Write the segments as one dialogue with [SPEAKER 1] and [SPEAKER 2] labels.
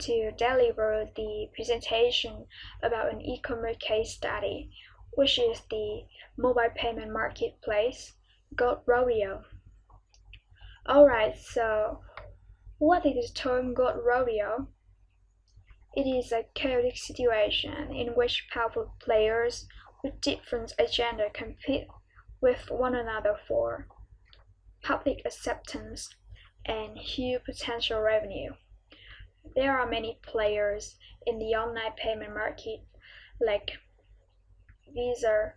[SPEAKER 1] to deliver the presentation about an e-commerce case study, which is the mobile payment marketplace called Rodeo. Alright, so what is the term called Rodeo? It is a chaotic situation in which powerful players with different agendas compete with one another for public acceptance and huge potential revenue. There are many players in the online payment market like Visa,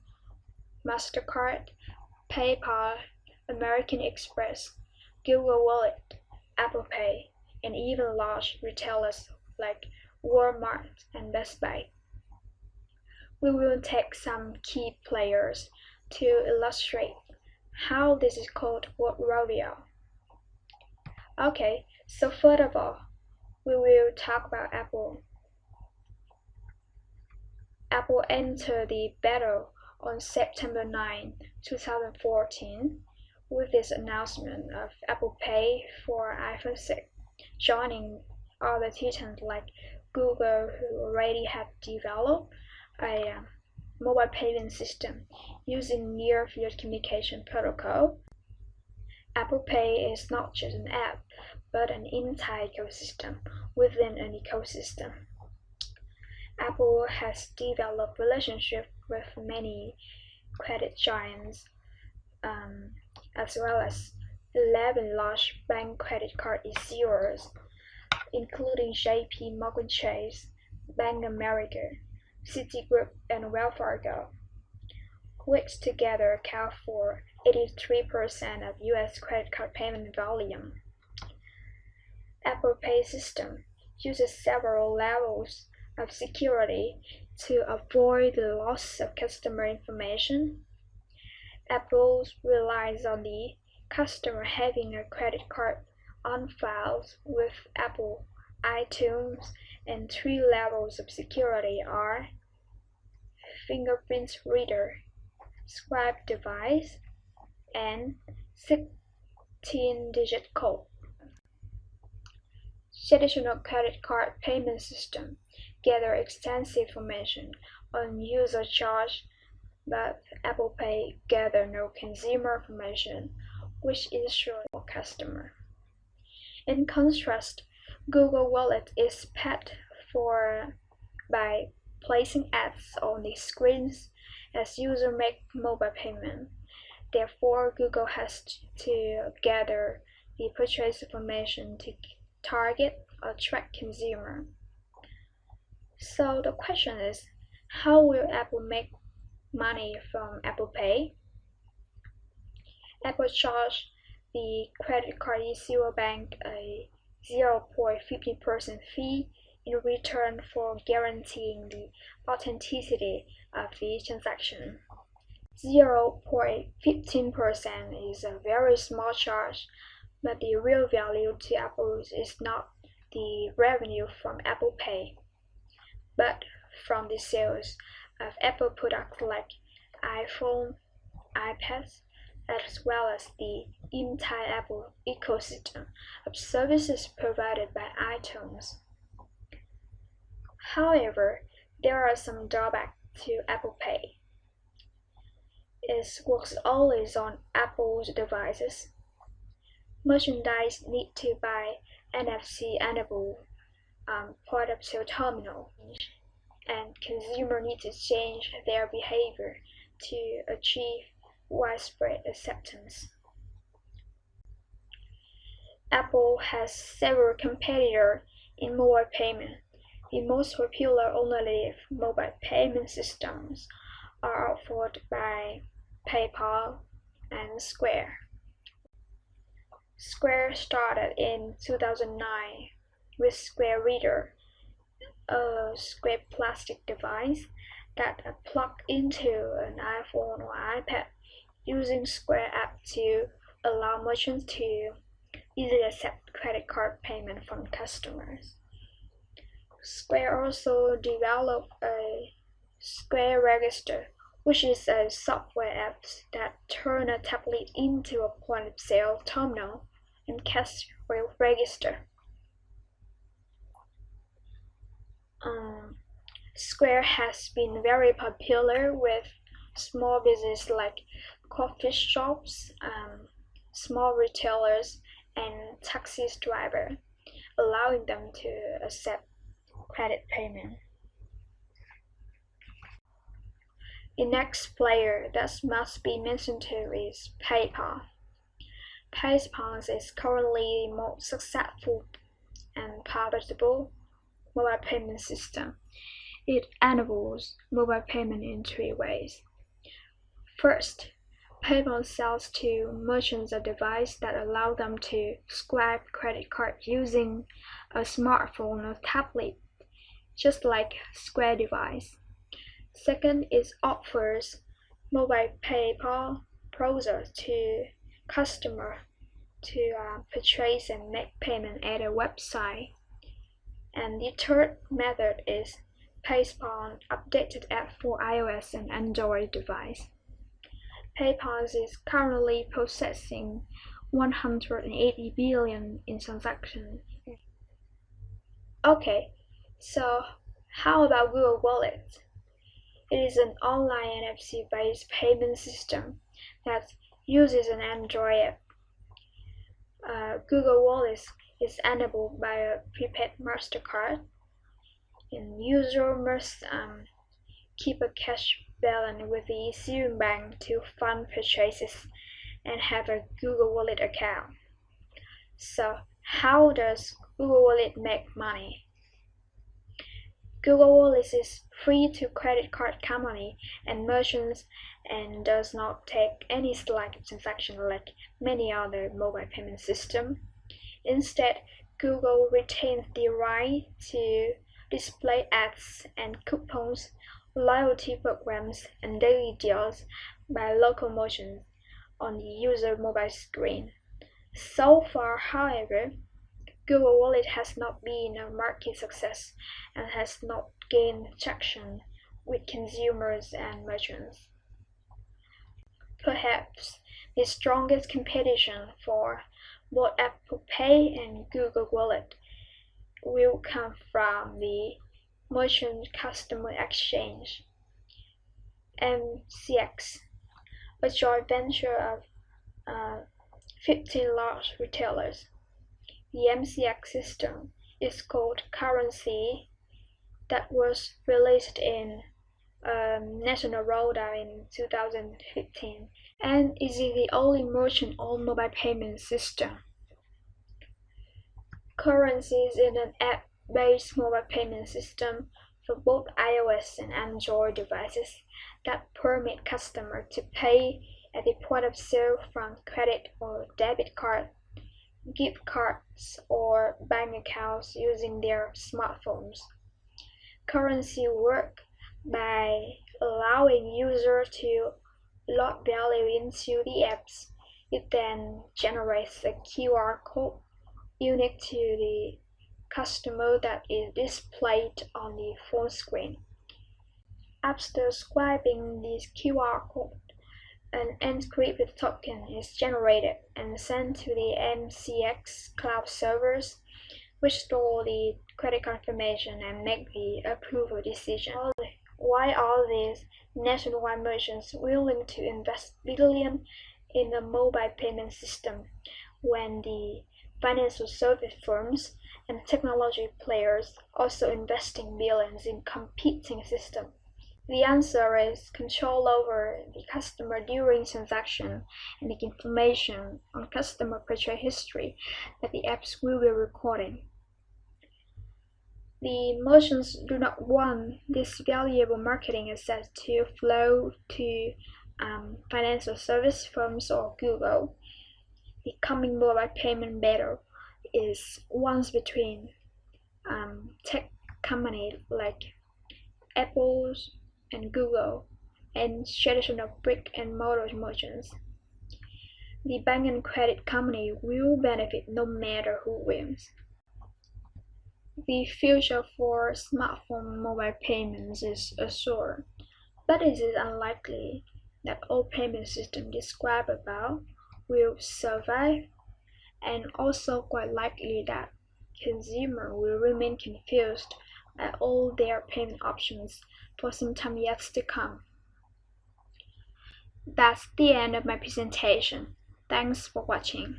[SPEAKER 1] MasterCard, PayPal, American Express, Google Wallet, Apple Pay, and even large retailers like Walmart and Best Buy. We will take some key players to illustrate how this is called Rodeo. Okay, so first of all, we will talk about Apple. Apple entered the battle on September 9, 2014, with its announcement of Apple Pay for iPhone 6, joining other titans like Google, who already had developed a mobile payment system using near-field communication protocol. Apple Pay is not just an app, but an entire ecosystem within an ecosystem. Apple has developed relationships with many credit giants, as well as 11 large bank credit card issuers, including JP Morgan Chase, Bank of America, Citigroup, and Wells Fargo, which together account for 83% of U.S. credit card payment volume. Apple Pay system uses several levels of security to avoid the loss of customer information. Apple relies on the customer having a credit card on file with Apple iTunes, and 3 levels of security are fingerprint reader, swipe device, and 16-digit code. Traditional credit card payment systems gather extensive information on user charge, but Apple Pay gathers no consumer information, which ensures for customer. In contrast, Google Wallet is paid for by placing ads on the screens as users make mobile payment. Therefore, Google has to gather the purchase information to target or track consumer. So the question is, how will Apple make money from Apple Pay? Apple charged the credit card issuer bank a 0.50% fee in return for guaranteeing the authenticity of the transaction. 0.15% is a very small charge, but the real value to Apple is not the revenue from Apple Pay, but from the sales of Apple products like iPhone, iPads, as well as the entire Apple ecosystem of services provided by iTunes. However, there are some drawbacks to Apple Pay. It works always on Apple's devices. Merchandise need to buy NFC-enabled point-of-sale terminal, and consumers need to change their behavior to achieve widespread acceptance. Apple has several competitors in mobile payment. The most popular online mobile payment systems are offered by PayPal and Square. Square started in 2009 with Square Reader, a square plastic device that plugged into an iPhone or iPad, using Square app to allow merchants to easily accept credit card payment from customers. Square also developed a Square Register, which is a software app that turns a tablet into a point-of-sale terminal and cash register. Square has been very popular with small businesses like coffee shops, small retailers, and taxi drivers, allowing them to accept credit payment. The next player that must be mentioned too is PayPal. PayPal is currently the most successful and profitable mobile payment system. It enables mobile payment in three ways. First, PayPal sells to merchants a device that allows them to swipe credit cards using a smartphone or tablet, just like Square device. Second, it offers mobile PayPal browser to customers to purchase and make payment at a website. And the third method is PayPal updated app for iOS and Android device. PayPal is currently processing 180 billion in transactions. Okay, so how about Google Wallet? It is an online NFC-based payment system that uses an Android app. Google Wallet is enabled by a prepaid MasterCard, and user must keep a cash balance with the issuing bank to fund purchases and have a Google Wallet account. So, how does Google Wallet make money? Google Wallet is free to credit card company and merchants and does not take any select transaction like many other mobile payment systems. Instead, Google retains the right to display ads and coupons, loyalty programs, and daily deals by local merchants on the user mobile screen. So far, however, Google Wallet has not been a market success and has not gained traction with consumers and merchants. Perhaps the strongest competition for both Apple Pay and Google Wallet will come from the Merchant Customer Exchange (MCX), a joint venture of 15 large retailers. The MCX system is called Currency that was released in national rollout in 2015 and is the only merchant-owned mobile payment system. Currency is an app-based mobile payment system for both iOS and Android devices that permit customers to pay at the point of sale from credit or debit card, gift cards, or bank accounts using their smartphones. Currency works by allowing users to load value into the apps. It then generates a QR code unique to the customer that is displayed on the phone screen. After swiping this QR code, an encrypted token is generated and sent to the MCX cloud servers, which store the credit confirmation and make the approval decision. Why are these nationwide merchants willing to invest billions in a mobile payment system when the financial service firms and technology players also investing billions in competing systems? The answer is control over the customer during transaction and the information on customer purchase history that the apps will be recording. The merchants do not want this valuable marketing asset to flow to financial service firms or Google. The coming mobile payment battle is one between tech companies like Apple and Google and traditional brick-and-mortar merchants. The bank and credit company will benefit no matter who wins. The future for smartphone mobile payments is assured, but it is unlikely that all payment systems described above will survive, and also quite likely that consumers will remain confused at all their payment options for some time yet to come. That's the end of my presentation. Thanks for watching.